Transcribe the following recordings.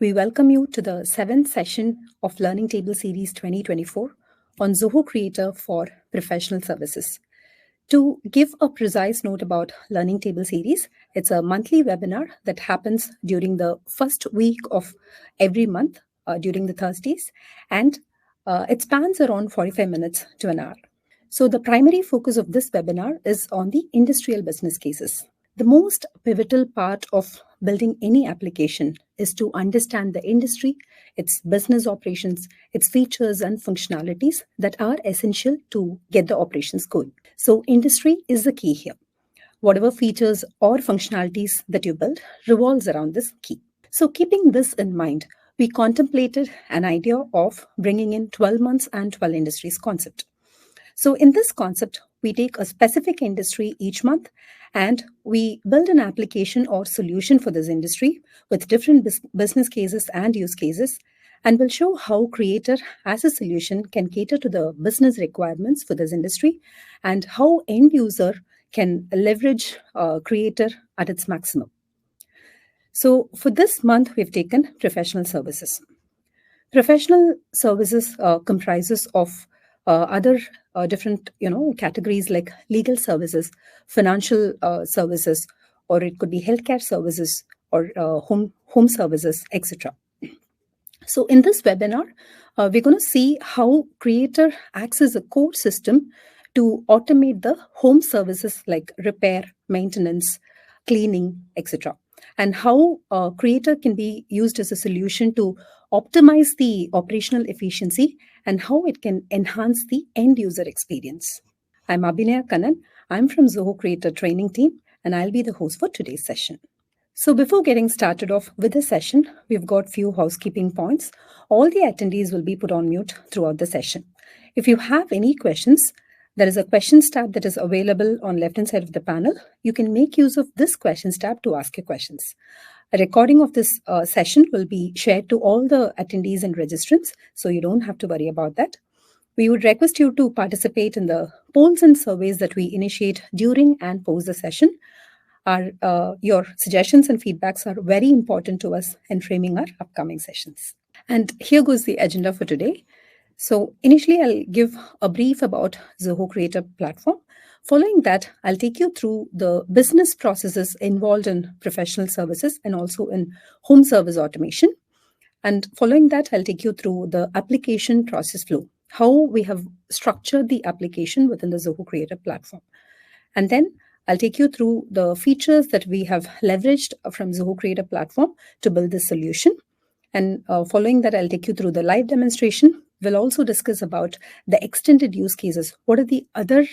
We welcome you to the 7th session of Learning Table Series 2024 on Zoho Creator for Professional Services. To give a precise note about Learning Table Series, it's a monthly webinar that happens during the first week of every month during the Thursdays, and it spans around 45 minutes to an hour. So the primary focus of this webinar is on the industrial business cases. The most pivotal part of building any application is to understand the industry, its business operations, its features and functionalities that are essential to get the operations going. So industry is the key here. Whatever features or functionalities that you build revolves around this key. So keeping this in mind, we contemplated an idea of bringing in 12 months and 12 industries concept. So in this concept, we take a specific industry each month and we build an application or solution for this industry with different business cases and use cases. And we'll show how Creator as a solution can cater to the business requirements for this industry and how end user can leverage Creator at its maximum. So for this month, we've taken professional services. Professional services comprises of other different categories like legal services, financial services, or it could be healthcare services or home services, etc. So in this webinar, we're going to see how Creator acts as a core system to automate the home services like repair, maintenance, cleaning, etc. And how Creator can be used as a solution to optimize the operational efficiency and how it can enhance the end user experience. I'm Abhinaya Kannan. I'm from Zoho Creator training team, and I'll be the host for today's session. So before getting started off with the session, we've got few housekeeping points. All the attendees will be put on mute throughout the session. If you have any questions, there is a questions tab that is available on left-hand side of the panel. You can make use of this questions tab to ask your questions. A recording of this session will be shared to all the attendees and registrants, so you don't have to worry about that. We would request you to participate in the polls and surveys that we initiate during and post the session. Your suggestions and feedbacks are very important to us in framing our upcoming sessions. And here goes the agenda for today. So initially, I'll give a brief about Zoho Creator platform. Following that, I'll take you through the business processes involved in professional services and also in home service automation. And following that, I'll take you through the application process flow, how we have structured the application within the Zoho Creator platform. And then I'll take you through the features that we have leveraged from Zoho Creator platform to build this solution. And following that, I'll take you through the live demonstration. We'll also discuss about the extended use cases. What are the other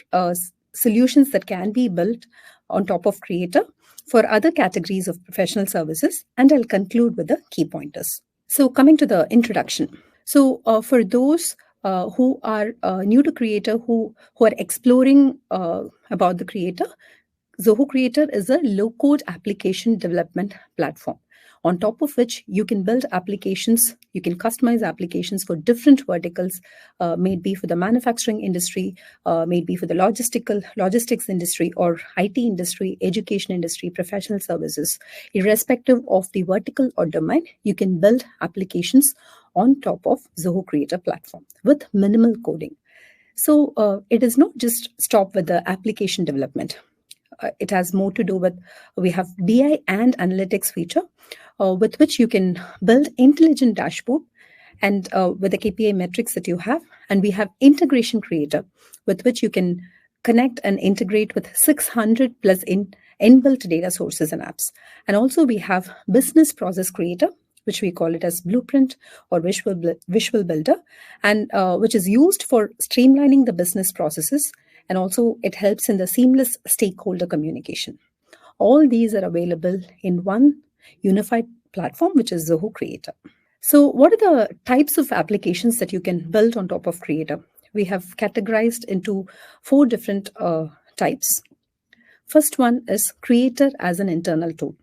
solutions that can be built on top of Creator for other categories of professional services? And I'll conclude with the key pointers. So coming to the introduction. So for those who are new to Creator, who are exploring about the Creator, Zoho Creator is a low-code application development platform, on top of which you can build applications, you can customize applications for different verticals, maybe for the manufacturing industry, maybe for the logistics industry or IT industry, education industry, professional services. Irrespective of the vertical or domain, you can build applications on top of Zoho Creator platform with minimal coding. So it is not just stop with the application development. It has more to do with, we have BI and analytics feature with which you can build intelligent dashboard and with the KPI metrics that you have. And we have integration creator with which you can connect and integrate with 600 plus inbuilt data sources and apps. And also we have business process creator, which we call it as blueprint or visual builder, and which is used for streamlining the business processes. And also it helps in the seamless stakeholder communication. All these are available in one unified platform, which is Zoho Creator. So what are the types of applications that you can build on top of Creator? We have categorized into 4 different types. First one is Creator as an internal tool.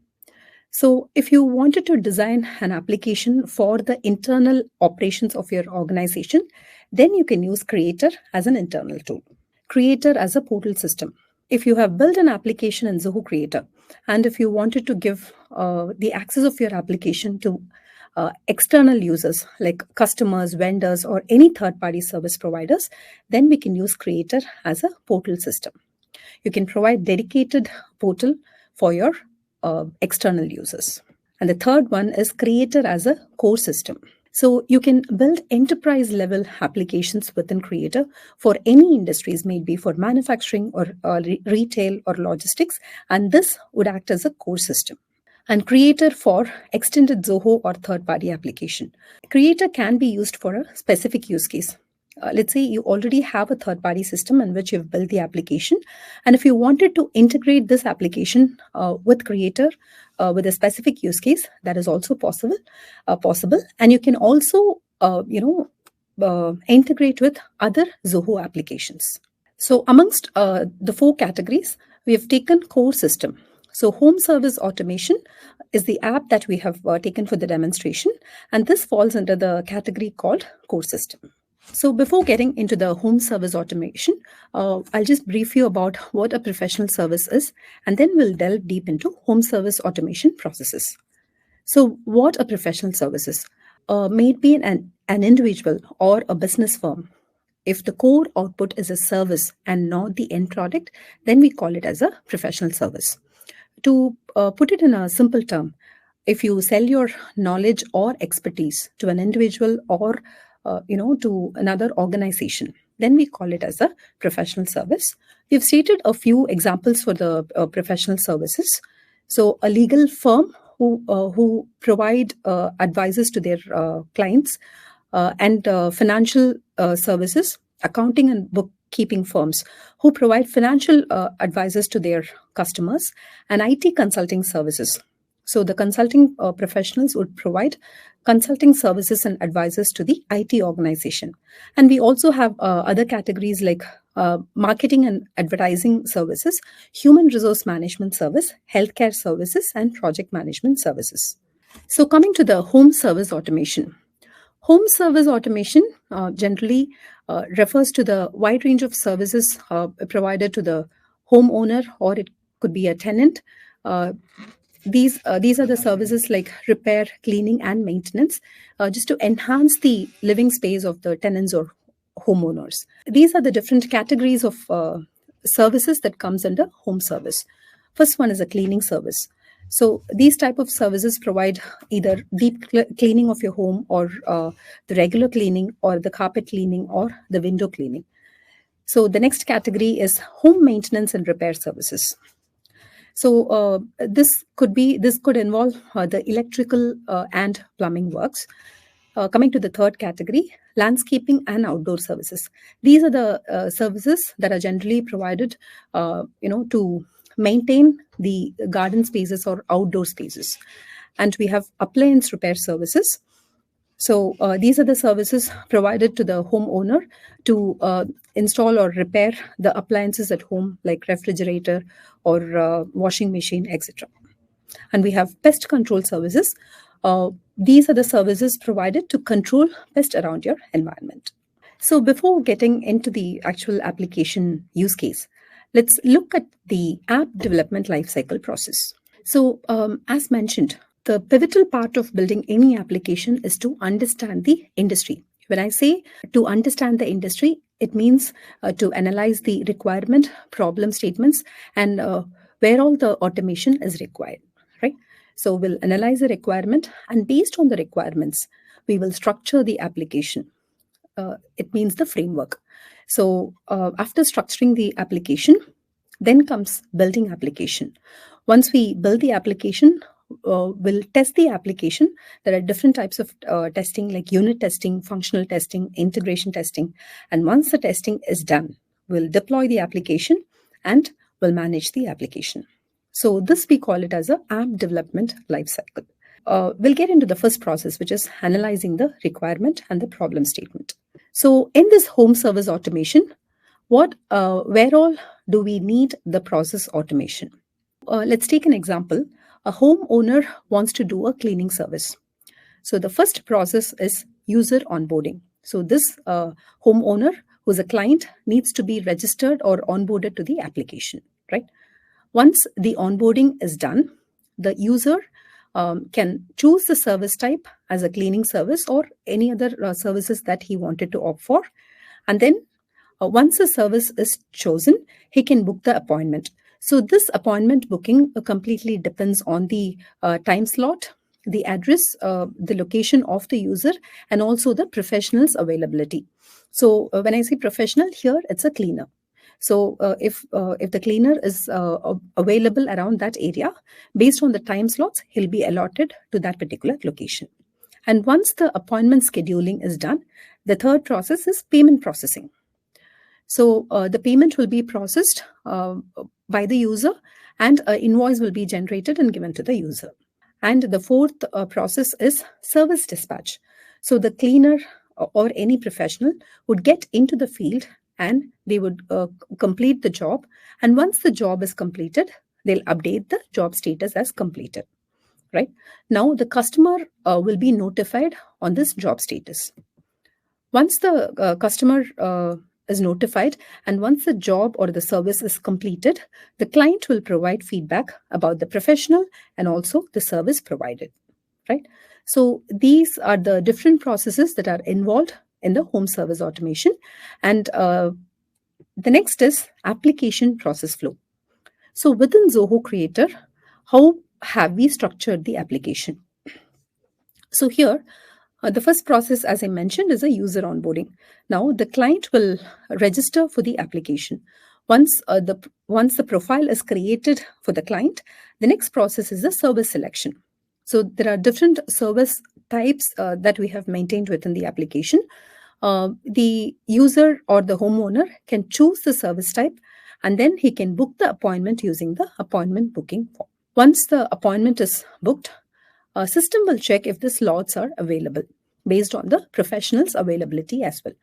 So if you wanted to design an application for the internal operations of your organization, then you can use Creator as an internal tool. Creator as a portal system. If you have built an application in Zoho Creator, and if you wanted to give the access of your application to external users like customers, vendors, or any third-party service providers, then we can use Creator as a portal system. You can provide dedicated portal for your external users. And the third one is Creator as a core system. So you can build enterprise level applications within Creator for any industries, maybe for manufacturing or retail or logistics, and this would act as a core system. And Creator for extended Zoho or third-party application. Creator can be used for a specific use case. Let's say you already have a third-party system in which you've built the application, and if you wanted to integrate this application with Creator with a specific use case, that is also possible. And you can also, integrate with other Zoho applications. So amongst the four categories, we have taken core system. So home service automation is the app that we have taken for the demonstration, and this falls under the category called core system. So before getting into the home service automation, I'll just brief you about what a professional service is, and then we'll delve deep into home service automation processes. So what a professional service is, may it be an individual or a business firm. If the core output is a service and not the end product, then we call it as a professional service. To put it in a simple term, if you sell your knowledge or expertise to an individual or to another organization, then we call it as a professional service. We've stated a few examples for the professional services. So a legal firm who provide advices to their clients, and financial services, accounting and bookkeeping firms who provide financial advices to their customers, and IT consulting services. So the consulting professionals would provide consulting services and advices to the IT organization. And we also have other categories like marketing and advertising services, human resource management service, healthcare services, and project management services. So coming to the home service automation. Home service automation generally refers to the wide range of services provided to the homeowner, or it could be a tenant. These are the services like repair, cleaning, and maintenance, just to enhance the living space of the tenants or homeowners. These are the different categories of services that comes under home service. First one is a cleaning service. So these type of services provide either deep cleaning of your home, or the regular cleaning, or the carpet cleaning, or the window cleaning. So the next category is home maintenance and repair services. So this could involve the electrical and plumbing works. Coming to the third category, landscaping and outdoor services. These are the services that are generally provided, to maintain the garden spaces or outdoor spaces. And we have appliance repair services. So these are the services provided to the homeowner to install or repair the appliances at home, like refrigerator or washing machine, etc. And we have pest control services. These are the services provided to control pests around your environment. So before getting into the actual application use case, let's look at the app development lifecycle process. So as mentioned, the pivotal part of building any application is to understand the industry. When I say to understand the industry, it means to analyze the requirement, problem statements, and where all the automation is required, right? So we'll analyze the requirement, and based on the requirements, we will structure the application. It means the framework. So after structuring the application, then comes building application. Once we build the application, we'll test the application. There are different types of testing, like unit testing, functional testing, integration testing. And once the testing is done, we'll deploy the application and we'll manage the application. So this we call it as an app development lifecycle. We'll get into the first process, which is analyzing the requirement and the problem statement. So in this home service automation, where all do we need the process automation? Let's take an example. A homeowner wants to do a cleaning service. So the first process is user onboarding. So this homeowner, who's a client, needs to be registered or onboarded to the application, right? Once the onboarding is done, the user can choose the service type as a cleaning service or any other services that he wanted to opt for. And then once the service is chosen, he can book the appointment. So this appointment booking completely depends on the time slot, the address, the location of the user, and also the professional's availability. So when I say professional here, it's a cleaner. So if the cleaner is available around that area, based on the time slots, he'll be allotted to that particular location. And once the appointment scheduling is done, the third process is payment processing. So the payment will be processed by the user, and an invoice will be generated and given to the user. And the fourth process is service dispatch. So the cleaner or any professional would get into the field and they would complete the job. And once the job is completed, they'll update the job status as completed. Right? Now the customer will be notified on this job status. Once the customer is notified and once the job or the service is completed, the client will provide feedback about the professional and also the service provided. Right? So these are the different processes that are involved in the home service automation. And the next is application process flow. So within Zoho Creator, how have we structured the application? So here, the first process, as I mentioned, is a user onboarding. Now, the client will register for the application. Once the profile is created for the client, the next process is the service selection. So there are different service types that we have maintained within the application. The user or the homeowner can choose the service type, and then he can book the appointment using the appointment booking form. Once the appointment is booked, a system will check if the slots are available based on the professional's availability as well.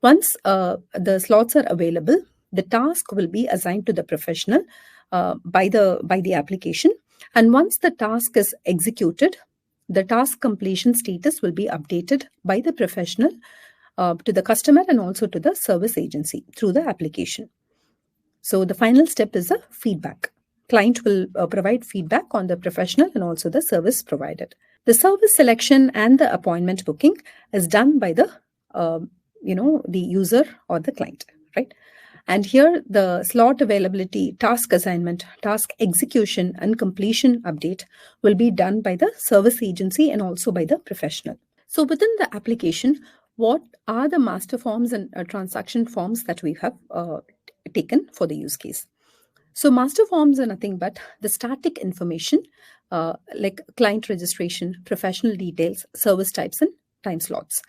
Once the slots are available, the task will be assigned to the professional by the application. And once the task is executed, the task completion status will be updated by the professional to the customer and also to the service agency through the application. So the final step is a feedback. Client will provide feedback on the professional and also the service provided. The service selection and the appointment booking is done by the the user or the client, right? And here the slot availability, task assignment, task execution and completion update will be done by the service agency and also by the professional. So within the application, what are the master forms and transaction forms that we have taken for the use case? So master forms are nothing but the static information like client registration, professional details, service types, and time slots.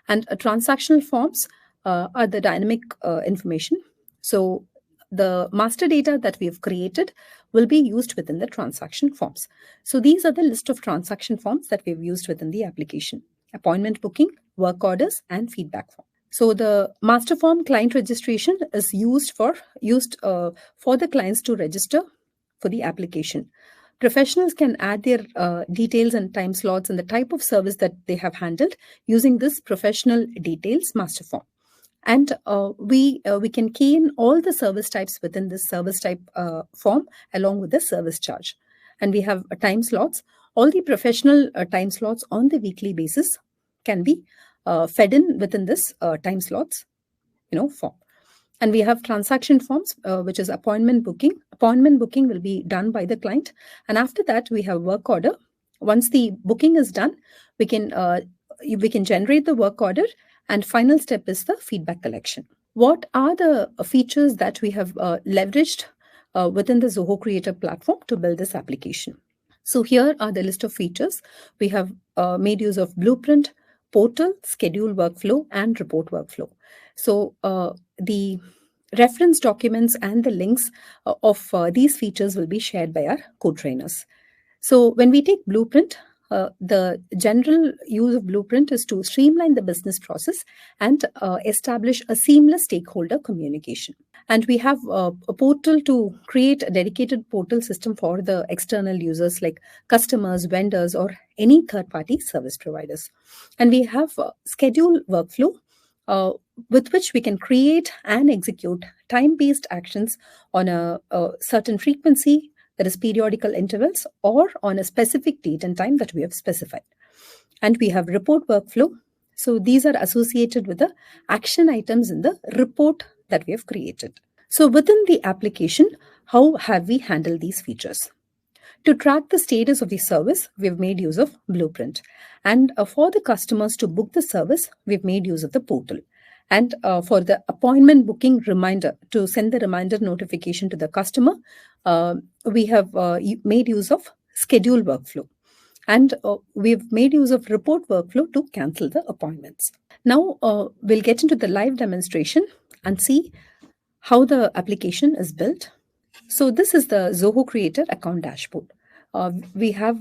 And transactional forms are the dynamic information. So the master data that we have created will be used within the transaction forms. So these are the list of transaction forms that we've used within the application: appointment booking, work orders, and feedback form. So the master form client registration is used for the clients to register for the application. Professionals can add their details and time slots and the type of service that they have handled using this professional details master form. And we can key in all the service types within this service type form along with the service charge. And we have time slots. All the professional time slots on the weekly basis can be fed in within this time slots form. And we have transaction forms, which is appointment booking. Appointment booking will be done by the client. And after that, we have work order. Once the booking is done, we can generate the work order. And final step is the feedback collection. What are the features that we have leveraged within the Zoho Creator platform to build this application? So here are the list of features. We have made use of blueprint, portal, schedule workflow, and report workflow. So the reference documents and the links of these features will be shared by our co-trainers. So when we take blueprint, the general use of blueprint is to streamline the business process and establish a seamless stakeholder communication. And we have a portal to create a dedicated portal system for the external users like customers, vendors, or any third-party service providers. And we have a schedule workflow with which we can create and execute time-based actions on a certain frequency that is periodical intervals, or on a specific date and time that we have specified. And we have report workflow. So these are associated with the action items in the report that we have created. So within the application, how have we handled these features? To track the status of the service, we've made use of Blueprint. And for the customers to book the service, we've made use of the portal. And for the appointment booking reminder, to send the reminder notification to the customer, we have made use of schedule workflow. And we've made use of report workflow to cancel the appointments. Now we'll get into the live demonstration and see how the application is built. So this is the Zoho Creator account dashboard. We have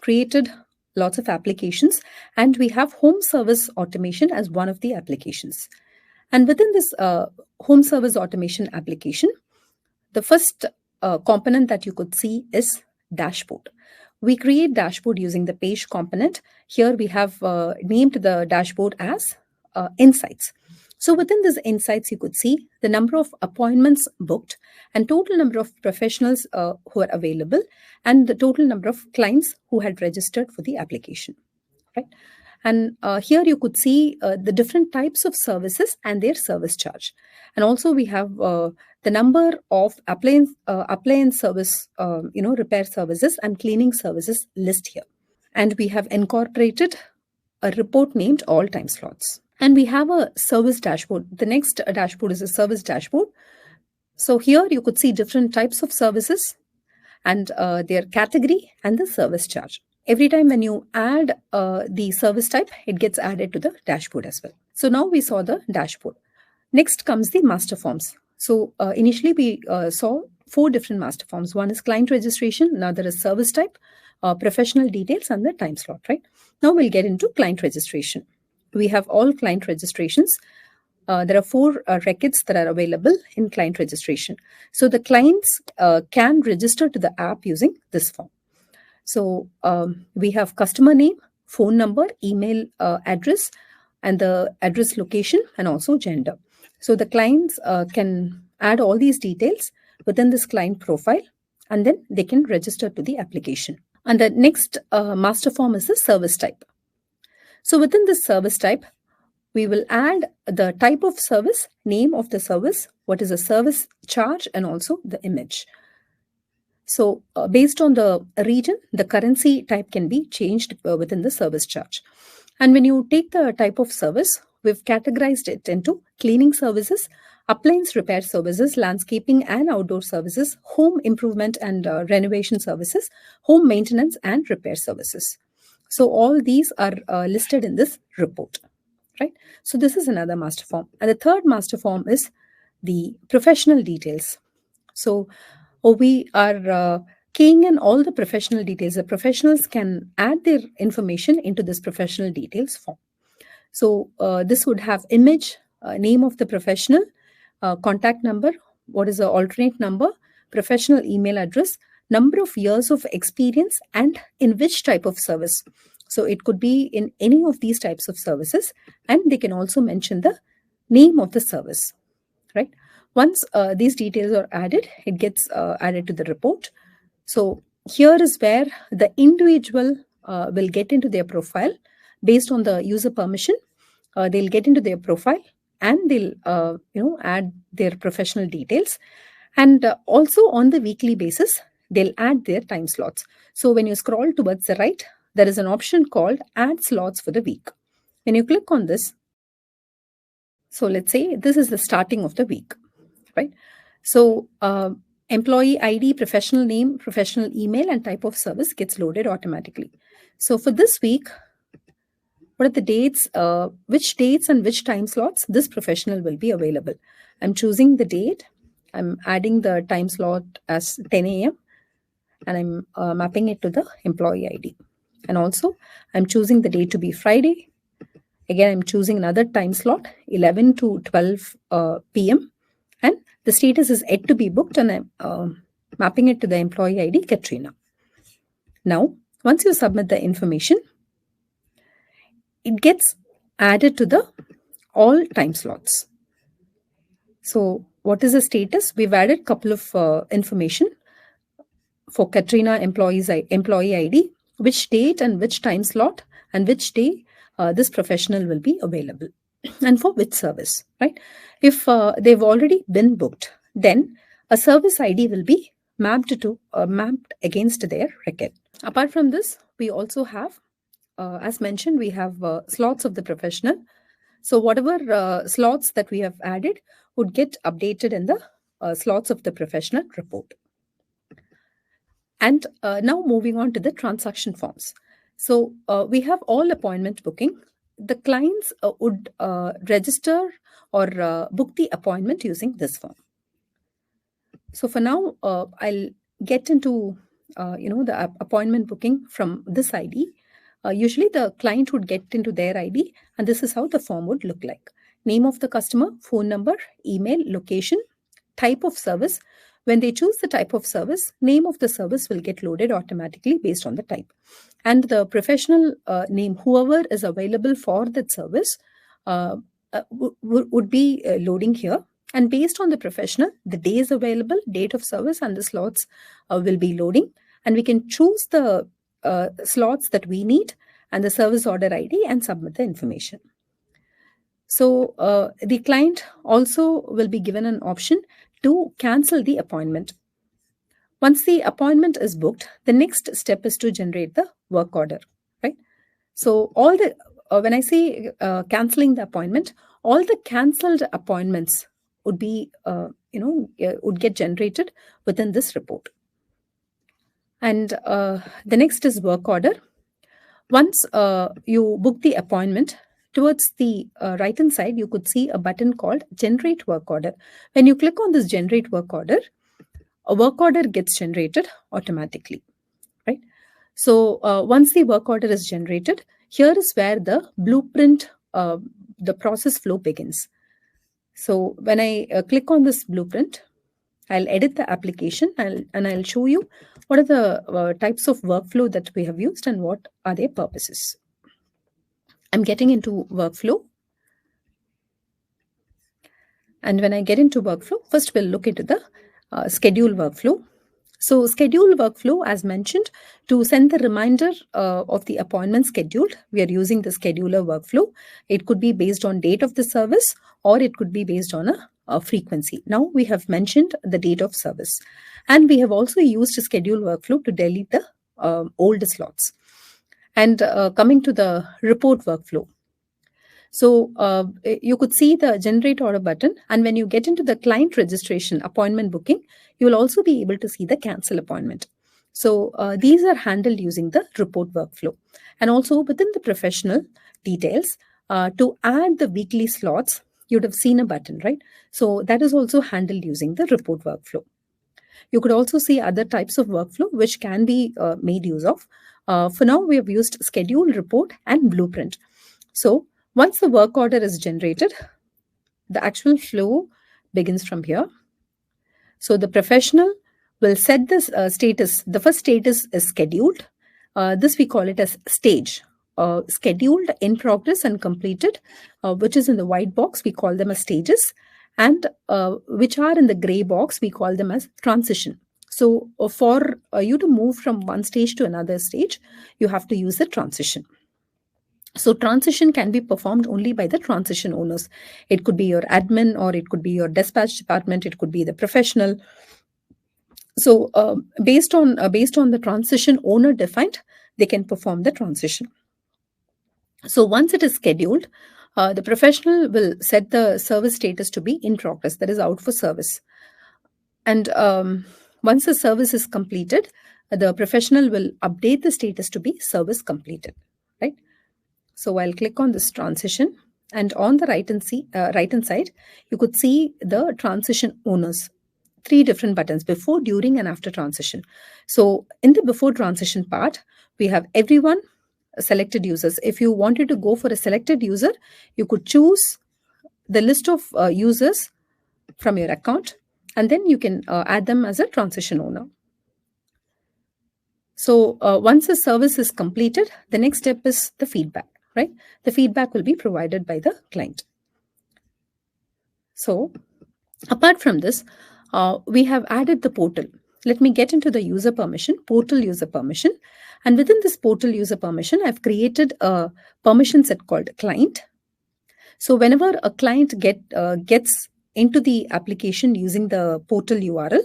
created lots of applications, and we have home service automation as one of the applications. And within this home service automation application, the first component that you could see is dashboard. We create dashboard using the page component. Here we have named the dashboard as insights. So within this insights, you could see the number of appointments booked and total number of professionals who are available, and the total number of clients who had registered for the application, right? And here you could see the different types of services and their service charge. And also we have the number of appliance service, repair services and cleaning services list here. And we have incorporated a report named all time slots. And we have a service dashboard. The next dashboard is a service dashboard. So here you could see different types of services and their category and the service charge. Every time when you add the service type, it gets added to the dashboard as well. So now we saw the dashboard. Next comes the master forms. So initially we saw 4 different master forms. One is client registration, another is service type, professional details, and the time slot, right? Now we'll get into client registration. We have all client registrations. There are 4 records that are available in client registration. So the clients can register to the app using this form. So we have customer name, phone number, email address, and the address location, and also gender. So the clients can add all these details within this client profile, and then they can register to the application. And the next master form is the service type. So within this service type, we will add the type of service, name of the service, what is the service charge, and also the image. So based on the region, the currency type can be changed within the service charge. And when you take the type of service, we've categorized it into cleaning services, appliance repair services, landscaping and outdoor services, home improvement and renovation services, home maintenance and repair services. So all these are listed in this report, right? So this is another master form. And the third master form is the professional details. So we are keying in all the professional details. The professionals can add their information into this professional details form. So this would have image, name of the professional, contact number, what is the alternate number, professional email address, number of years of experience, and in which type of service. So it could be in any of these types of services, and they can also mention the name of the service, right? Once these details are added, it gets added to the report. So here is where the individual will get into their profile based on the user permission. They'll get into their profile and they'll add their professional details. And also on the weekly basis, they'll add their time slots. So when you scroll towards the right, there is an option called add slots for the week. When you click on this, so let's say this is the starting of the week, right? So employee ID, professional name, professional email, and type of service gets loaded automatically. So for this week, what are the dates, which dates and which time slots this professional will be available? I'm choosing the date. I'm adding the time slot as 10 a.m. and I'm mapping it to the employee ID. And also I'm choosing the date to be Friday. Again, I'm choosing another time slot, 11 to 12 p.m. And the status is yet to be booked, and I'm mapping it to the employee ID, Katrina. Now, once you submit the information, it gets added to the all time slots. So what is the status? We've added a couple of information. for Katrina employee ID, which date and which time slot and which day this professional will be available and for which service, right? If they've already been booked, then a service ID will be mapped against their record. Apart from this, we also have, as mentioned, we have slots of the professional. So whatever slots that we have added would get updated in the slots of the professional report. And now moving on to the transaction forms. So we have all appointment booking. The clients would register or book the appointment using this form. So for now, I'll get into the appointment booking from this ID. Usually the client would get into their ID, and this is how the form would look like. Name of the customer, phone number, email, location, type of service. When they choose the type of service, name of the service will get loaded automatically based on the type. And the professional name, whoever is available for that service, would be loading here. And based on the professional, the days available, date of service, and the slots will be loading. And we can choose the slots that we need and the service order ID and submit the information. So the client also will be given an option to cancel the appointment. Once the appointment is booked, the next step is to generate the work order, right? So all the when I say canceling the appointment, all the cancelled appointments would be would get generated within this report. And the next is work order. Once you book the appointment, towards the right-hand side, you could see a button called Generate Work Order. When you click on this Generate Work Order, a work order gets generated automatically, right? So once the work order is generated, here is where the blueprint, the process flow begins. So when I click on this blueprint, I'll edit the application and I'll show you what are the types of workflow that we have used and what are their purposes. I'm getting into workflow. And when I get into workflow, first we'll look into the schedule workflow. So schedule workflow, as mentioned, to send the reminder of the appointment scheduled, we are using the scheduler workflow. It could be based on date of the service or it could be based on a frequency. Now we have mentioned the date of service. And we have also used a schedule workflow to delete the old slots. And coming to the report workflow. So you could see the generate order button, and when you get into the client registration appointment booking, you will also be able to see the cancel appointment. So these are handled using the report workflow. And also within the professional details, to add the weekly slots, you'd have seen a button, right? So that is also handled using the report workflow. You could also see other types of workflow which can be made use of. For now, we have used schedule, report, and blueprint. So once the work order is generated, the actual flow begins from here. So the professional will set this status. The first status is scheduled. This we call it as stage. Scheduled, in progress, and completed, which is in the white box, we call them as stages. And which are in the gray box, we call them as transition. So for you to move from one stage to another stage, you have to use the transition. So transition can be performed only by the transition owners. It could be your admin, or it could be your dispatch department. It could be the professional. So based on the transition owner defined, they can perform the transition. So once it is scheduled, the professional will set the service status to be in progress, that is out for service. And once the service is completed, the professional will update the status to be service completed, right? So I'll click on this transition, and on the right-hand side, you could see the transition owners. 3 different buttons: before, during, and after transition. So in the before transition part, we have everyone, selected users. If you wanted to go for a selected user, you could choose the list of users from your account, and then you can add them as a transition owner. So once the service is completed, the next step is the feedback, right? The feedback will be provided by the client. So apart from this, we have added the portal. let me get into the user permission, portal user permission. And within this portal user permission, I've created a permission set called client. So whenever a client gets into the application using the portal URL,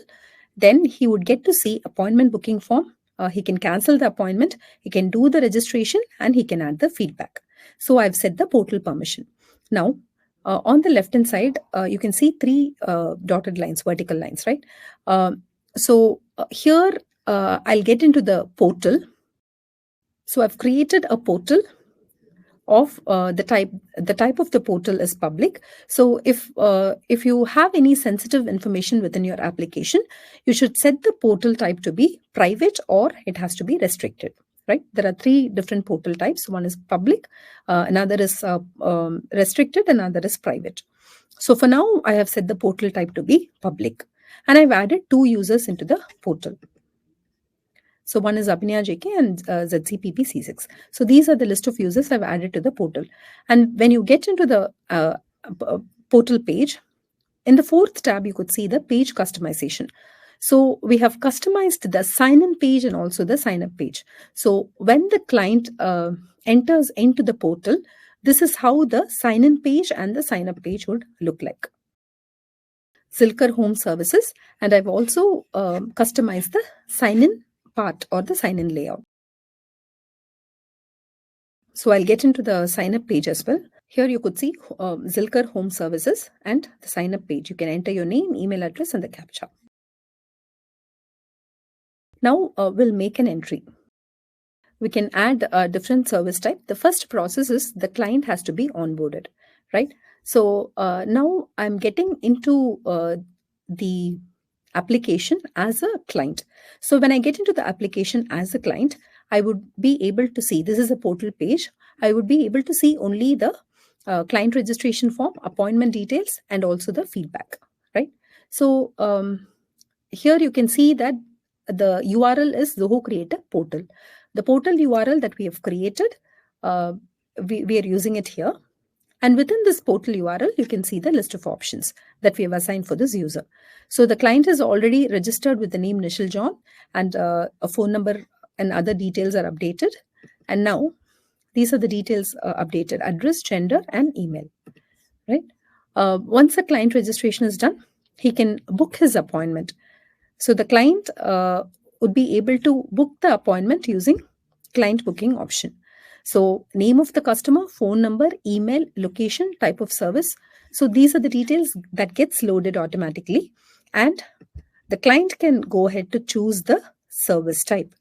then he would get to see appointment booking form. He can cancel the appointment, he can do the registration, and he can add the feedback. So I've set the portal permission. Now, on the left-hand side, you can see three dotted lines, vertical lines, right? Here, I'll get into the portal. So I've created a portal of the type of the portal is public. So if you have any sensitive information within your application, you should set the portal type to be private, or it has to be restricted, right? There are three different portal types. One is public, another is restricted, another is private. So for now, I have set the portal type to be public, and I've added 2 users into the portal. So one is Abhinaya JK and ZCPP C6. So these are the list of users I've added to the portal. And when you get into the portal page, in the 4th tab, you could see the page customization. So we have customized the sign-in page and also the sign-up page. So when the client enters into the portal, this is how the sign-in page and the sign-up page would look like. Zilker Home Services, and I've also customized the sign-in part or the sign-in layout. So I'll get into the sign-up page as well. Here you could see Zilker Home Services and the sign-up page. You can enter your name, email address, and the CAPTCHA. Now we'll make an entry. We can add a different service type. The first process is the client has to be onboarded, right? So now I'm getting into the application as a client. So when I get into the application as a client, I would be able to see, this is a portal page. I would be able to see only the client registration form, appointment details, and also the feedback, right? So here you can see that the URL is Zoho Creator portal. The portal URL that we have created, we are using it here. And within this portal URL, you can see the list of options that we have assigned for this user. So the client is already registered with the name Nishil John, and a phone number and other details are updated. And now these are the details updated: address, gender, and email, right? Once the client registration is done, he can book his appointment. So the client would be able to book the appointment using client booking option. So name of the customer, phone number, email, location, type of service. So these are the details that gets loaded automatically, and the client can go ahead to choose the service type.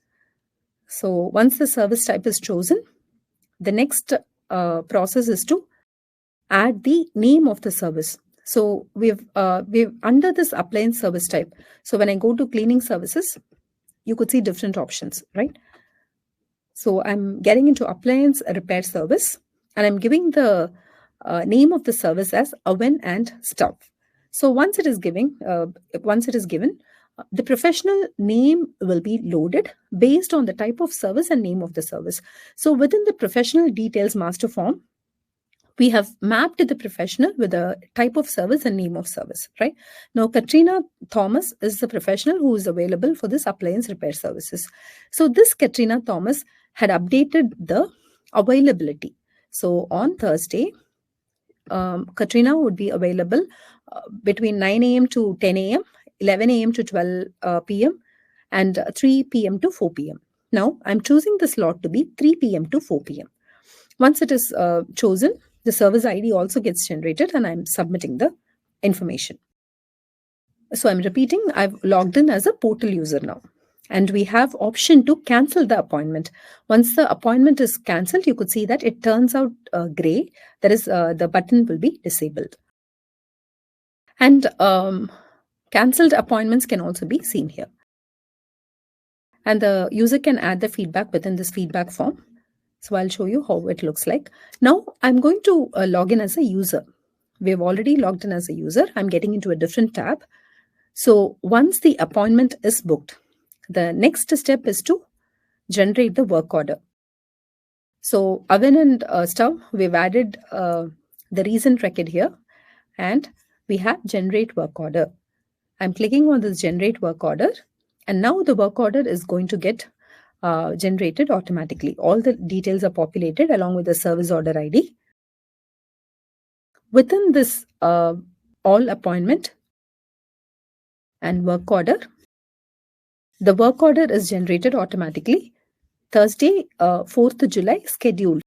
So once the service type is chosen, the next process is to add the name of the service. So we've under this appliance service type. So when I go to cleaning services, you could see different options, right? So I'm getting into appliance repair service, and I'm giving the name of the service as oven and stove. So once it is given, the professional name will be loaded based on the type of service and name of the service. So within the professional details master form, we have mapped the professional with a type of service and name of service, right? Now, Katrina Thomas is the professional who is available for this appliance repair services. So this Katrina Thomas had updated the availability. So on Thursday, Katrina would be available between 9 a.m. to 10 a.m., 11 a.m. to 12 p.m., and 3 p.m. to 4 p.m. Now, I'm choosing the slot to be 3 p.m. to 4 p.m. Once it is chosen, the service ID also gets generated, and I'm submitting the information. So I'm repeating, I've logged in as a portal user now. And we have option to cancel the appointment. Once the appointment is cancelled, you could see that it turns out gray. That is, the button will be disabled. And cancelled appointments can also be seen here. And the user can add the feedback within this feedback form. So I'll show you how it looks like. Now I'm going to log in as a user. We've already logged in as a user. I'm getting into a different tab. So once the appointment is booked, the next step is to generate the work order. So oven and stove, we've added the recent record here, and we have generate work order. I'm clicking on this generate work order, And now the work order is going to get generated automatically. All the details are populated along with the service order ID. Within this all appointment and work order, the work order is generated automatically. Thursday, 4th July schedule.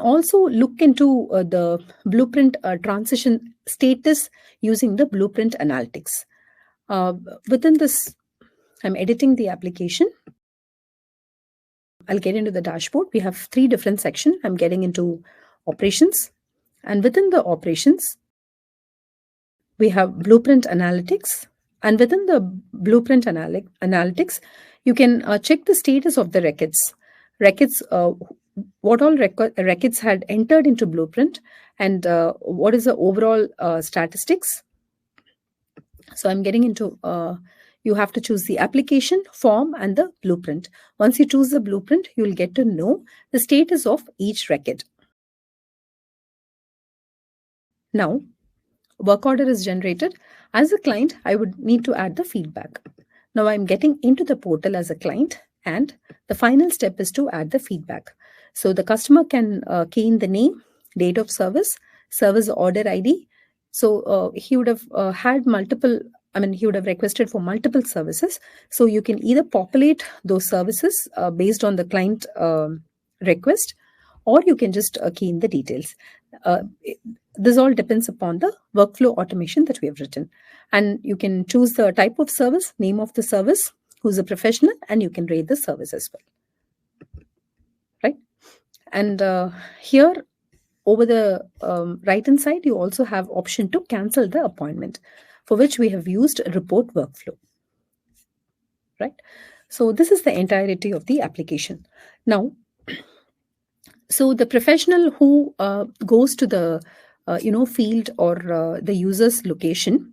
Also look into the blueprint transition status using the blueprint analytics. Within this, I'm editing the application. I'll get into the dashboard. We have 3 different sections. I'm getting into operations, and within the operations, we have blueprint analytics, and within the blueprint analytics, you can check the status of the records, what all records had entered into blueprint, and what is the overall statistics. So I'm getting into you have to choose the application, form, and the blueprint. Once you choose the blueprint, you'll get to know the status of each record. Now, work order is generated. As a client, I would need to add the feedback. Now I'm getting into the portal as a client, and the final step is to add the feedback. So the customer can key in the name, date of service, service order ID. So he would have had multiple, he would have requested for multiple services. So you can either populate those services based on the client request, or you can just key in the details. This all depends upon the workflow automation that we have written. And you can choose the type of service, name of the service, who's a professional, and you can rate the service as well. Right? And here, over the right-hand side, you also have option to cancel the appointment, for which we have used report workflow. Right? So this is the entirety of the application. Now, so the professional who goes to the field or the user's location,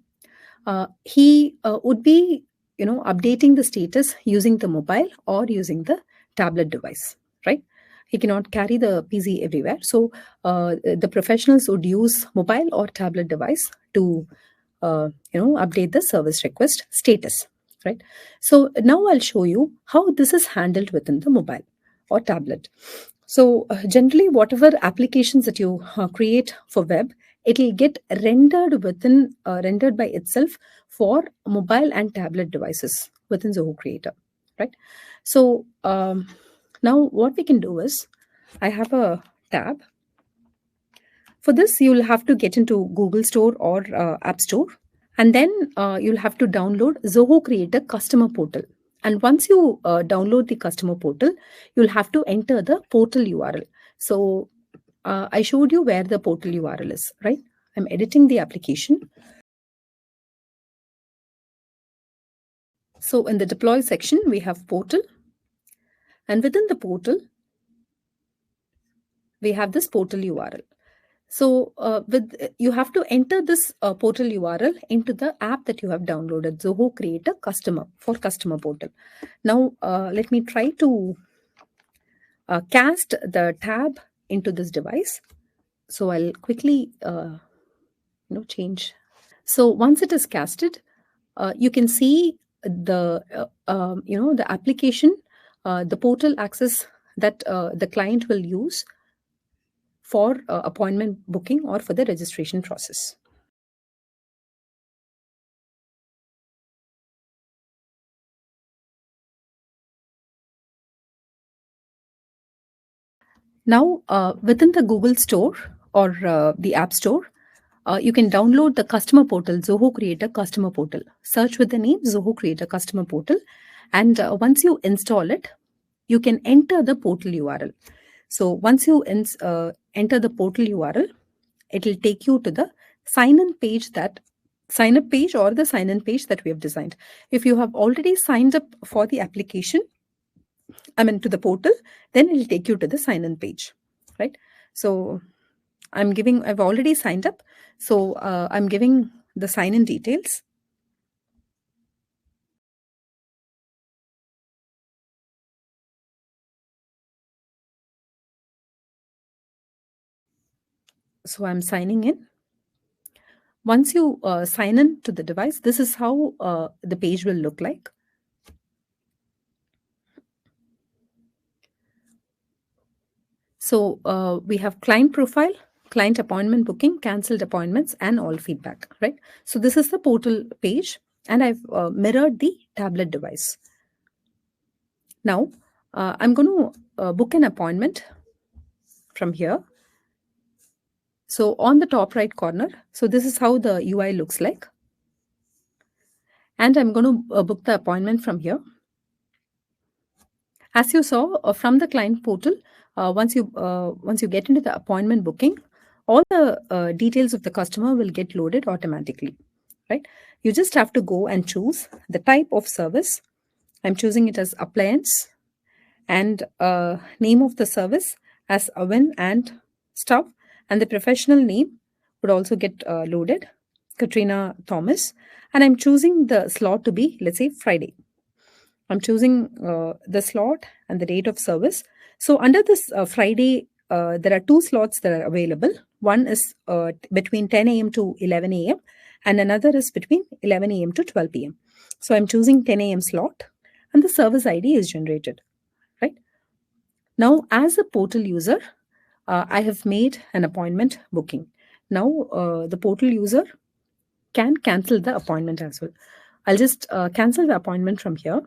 he would be updating the status using the mobile or using the tablet device, right? He cannot carry the PC everywhere, so the professionals would use mobile or tablet device to update the service request status, right? So now I'll show you how this is handled within the mobile or tablet. So generally, whatever applications that you create for web, it will get rendered by itself for mobile and tablet devices within Zoho Creator, right? So now what we can do is, I have a tab. For this, you'll have to get into Google Store or App Store, and then you'll have to download Zoho Creator Customer Portal. And once you download the customer portal, you'll have to enter the portal URL. So I showed you where the portal URL is, right? I'm editing the application. So in the deploy section, we have portal. And within the portal, we have this portal URL. So you have to enter this portal URL into the app that you have downloaded, Zoho Creator Customer for Customer Portal. Now, let me try to cast the tab into this device. So I'll quickly change. So once it is casted, you can see the the application, the portal access that the client will use for appointment booking or for the registration process. Now, within the Google Store or the App Store, you can download the customer portal, Zoho Creator Customer Portal. Search with the name Zoho Creator Customer Portal. And once you install it, you can enter the portal URL. So once you enter the portal URL, it will take you to the sign-in page, that sign-up page or the sign-in page that we have designed. If you have already signed up for the application, to the portal, then it will take you to the sign-in page, right? So I've already signed up. So I'm giving the sign-in details. So I'm signing in. Once you sign in to the device, this is how the page will look like. So we have client profile, client appointment booking, cancelled appointments, and all feedback, right? So this is the portal page, and I've mirrored the tablet device. Now I'm going to book an appointment from here. So on the top right corner, so this is how the UI looks like. And I'm going to book the appointment from here. As you saw from the client portal, once you get into the appointment booking, all the details of the customer will get loaded automatically, right? You just have to go and choose the type of service. I'm choosing it as appliance, and name of the service as oven and stove, and the professional name would also get loaded, Katrina Thomas, and I'm choosing the slot to be, let's say, Friday. I'm choosing the slot and the date of service. So under this Friday, there are two slots that are available. One is between 10 a.m. to 11 a.m. and another is between 11 a.m. to 12 p.m. So I'm choosing 10 a.m. slot, and the service ID is generated, right? Now, as a portal user, I have made an appointment booking. Now, the portal user can cancel the appointment as well. I'll just cancel the appointment from here.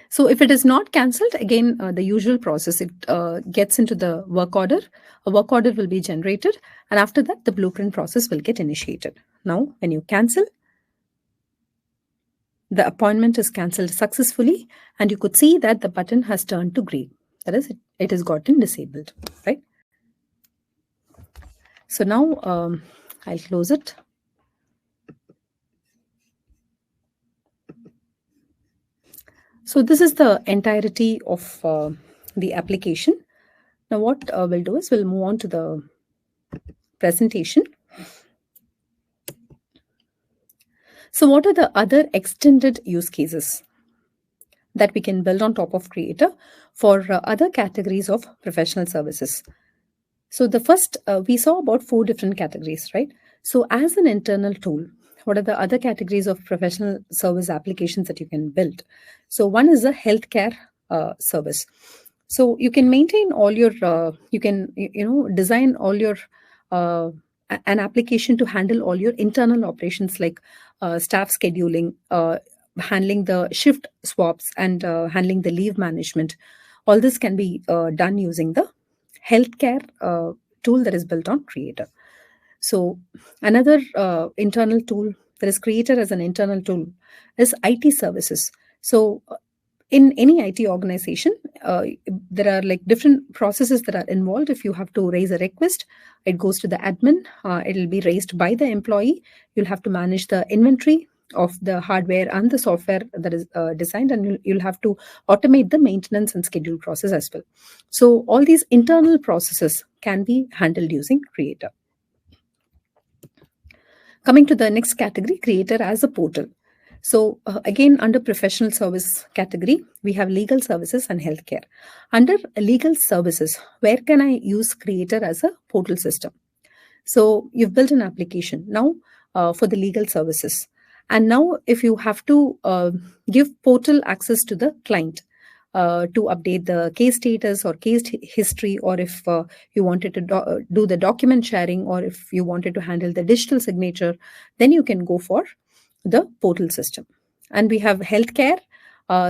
So if it is not cancelled, again, the usual process, it gets into the work order. A work order will be generated, and after that, the blueprint process will get initiated. Now, when you cancel, the appointment is cancelled successfully, and you could see that the button has turned to grey. That is, it has gotten disabled, right? So now I'll close it. So this is the entirety of the application. Now what we'll do is we'll move on to the presentation. So what are the other extended use cases that we can build on top of Creator for other categories of professional services? So the first, we saw about 4 different categories, right? So as an internal tool, what are the other categories of professional service applications that you can build? So one is a healthcare service. So you can maintain all your, you can, design all your, an application to handle all your internal operations like staff scheduling, handling the shift swaps, and handling the leave management. All this can be done using the healthcare tool that is built on Creator. So another internal tool that is Creator as an internal tool is IT services. So in any IT organization, there are like different processes that are involved. If you have to raise a request, it goes to the admin. It will be raised by the employee. You'll have to manage the inventory of the hardware and the software that is designed, and you'll have to automate the maintenance and schedule process as well. So all these internal processes can be handled using Creator. Coming to the next category, Creator as a portal. So again, under professional service category, we have legal services and healthcare. Under legal services, where can I use Creator as a portal system? So you've built an application now for the legal services. And now if you have to give portal access to the client to update the case status or case history, or if you wanted to do the document sharing, or if you wanted to handle the digital signature, then you can go for the portal system. And we have healthcare.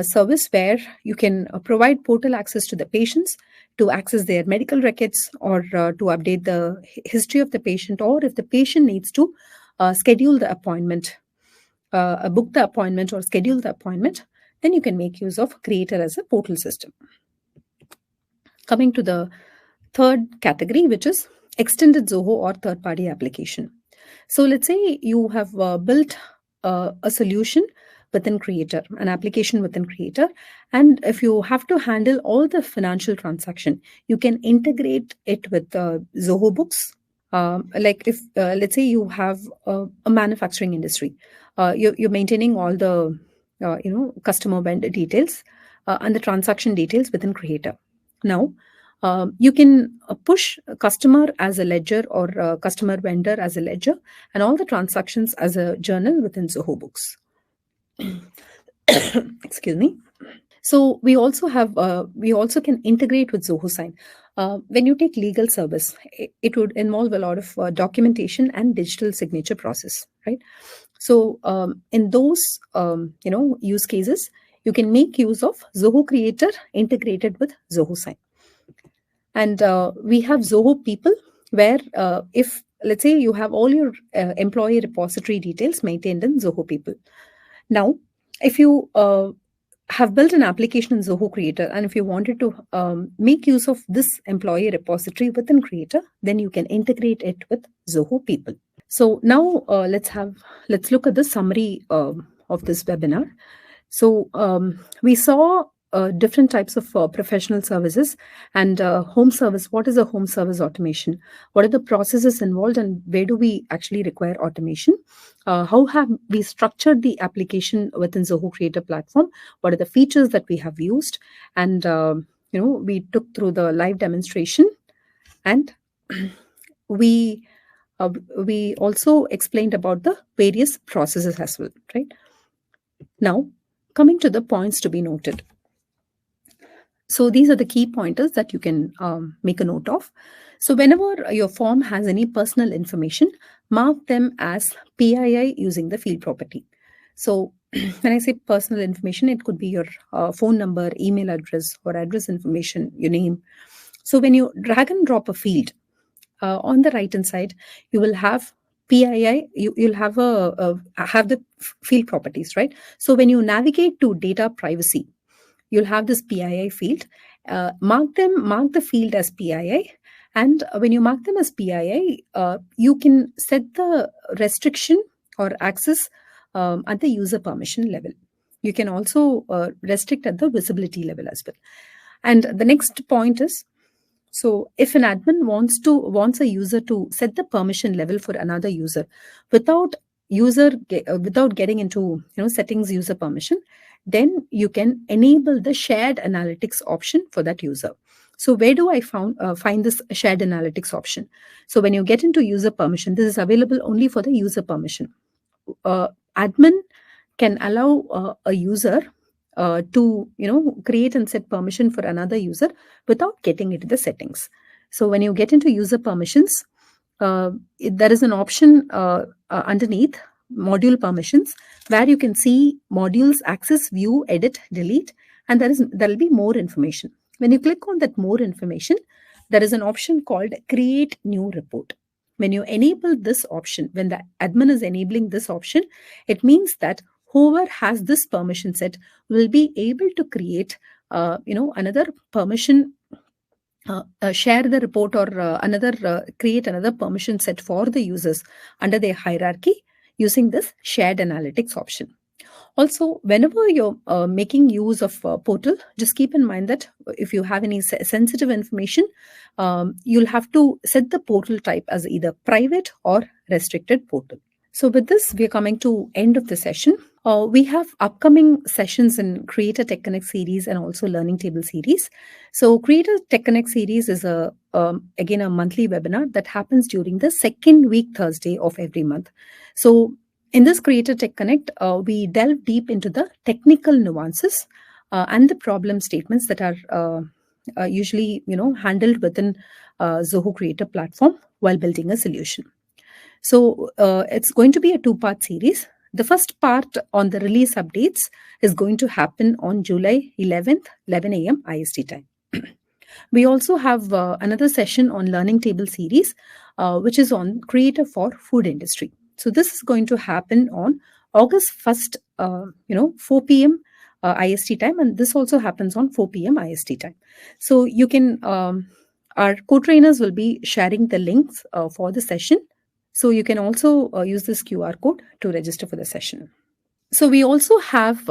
service where you can provide portal access to the patients to access their medical records, or to update the history of the patient, or if the patient needs to schedule the appointment, book the appointment or schedule the appointment, then you can make use of Creator as a portal system. Coming to the third category, which is extended Zoho or third-party application. So let's say you have built a solution within Creator, an application within Creator, and if you have to handle all the financial transaction, you can integrate it with Zoho Books. Like if let's say you have a manufacturing industry, you're maintaining all the customer vendor details and the transaction details within Creator. Now you can push a customer as a ledger, or customer vendor as a ledger, and all the transactions as a journal within Zoho Books. Excuse me. So we also can integrate with Zoho Sign. When you take legal service, it would involve a lot of documentation and digital signature process, right? So in those use cases, you can make use of Zoho Creator integrated with Zoho Sign. And we have Zoho People, where if let's say you have all your employee repository details maintained in Zoho People. Now, if you have built an application in Zoho Creator, and if you wanted to make use of this employee repository within Creator, then you can integrate it with Zoho People. So now let's look at the summary of this webinar. So we saw different types of professional services and home service. What is a home service automation? What are the processes involved, and where do we actually require automation? How have we structured the application within Zoho Creator platform? What are the features that we have used? And we took through the live demonstration, and we also explained about the various processes as well, right? Now, coming to the points to be noted. So these are the key pointers that you can make a note of. So whenever your form has any personal information, mark them as PII using the field property. So when I say personal information, it could be your phone number, email address, or address information, your name. So when you drag and drop a field, on the right hand side, you will have PII, you'll have have the field properties, right? So when you navigate to data privacy, you'll have this PII field. Mark the field as PII. And when you mark them as PII, you can set the restriction or access at the user permission level. You can also restrict at the visibility level as well. And the next point is, so if an admin wants a user to set the permission level for another user without getting into settings user permission, then you can enable the shared analytics option for that user. So where do I find this shared analytics option? So when you get into user permission, this is available only for the user permission. Admin can allow a user to create and set permission for another user without getting into the settings. So when you get into user permissions, there is an option underneath module permissions where you can see modules access, view, edit, delete, and there will be more information. When you click on that more information, there is an option called create new report. When you enable this option, when the admin is enabling this option, it means that whoever has this permission set will be able to create another permission, share the report, or create another permission set for the users under their hierarchy using this shared analytics option. Also, whenever you're making use of portal, just keep in mind that if you have any sensitive information, you'll have to set the portal type as either private or restricted portal. So with this, we're coming to end of the session. We have upcoming sessions in Creator Tech Connect series and also Learning Table series. So Creator Tech Connect series is again a monthly webinar that happens during the second week Thursday of every month. So in this Creator Tech Connect, we delve deep into the technical nuances and the problem statements that are usually handled within Zoho Creator platform while building a solution. So it's going to be a two-part series. The first part on the release updates is going to happen on July 11th, 11 a.m. IST time. We also have another session on learning table series, which is on Creator for food industry. So this is going to happen on August 1st, 4 p.m. IST time, and this also happens on 4 p.m. IST time. So you can, our co-trainers will be sharing the links for the session. So you can also use this QR code to register for the session. So we also have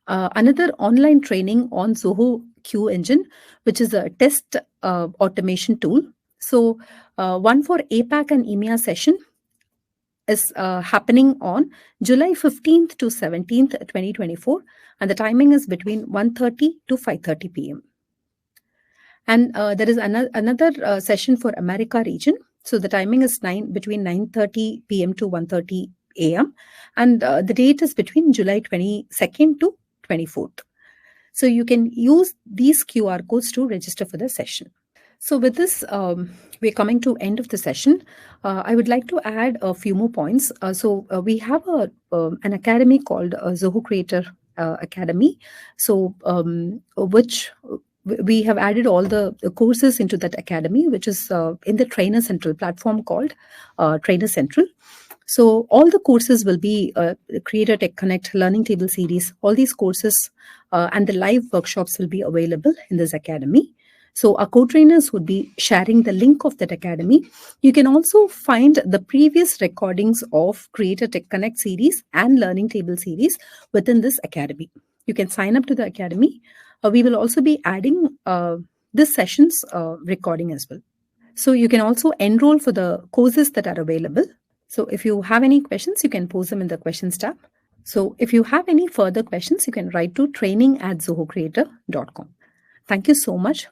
another online training on Zoho Q Engine, which is a test automation tool. So one for APAC and EMEA session is happening on July 15th to 17th, 2024, and the timing is between 1:30 to 5:30 p.m. And there is another session for America region. So the timing is between 9:30 p.m. to 1:30 a.m. And the date is between July 22nd to 24th. So you can use these QR codes to register for the session. So with this, we're coming to end of the session. I would like to add a few more points. We have an academy called Zoho Creator Academy. So which we have added all the courses into that academy, which is in the Trainer Central platform called Trainer Central. So all the courses will be Creator Tech Connect, Learning Table Series. All these courses and the live workshops will be available in this academy. So our co-trainers would be sharing the link of that academy. You can also find the previous recordings of Creator Tech Connect series and Learning Table series within this academy. You can sign up to the academy. We will also be adding this session's recording as well. So you can also enroll for the courses that are available. So if you have any questions, you can post them in the questions tab. So if you have any further questions, you can write to training@zohocreator.com. Thank you so much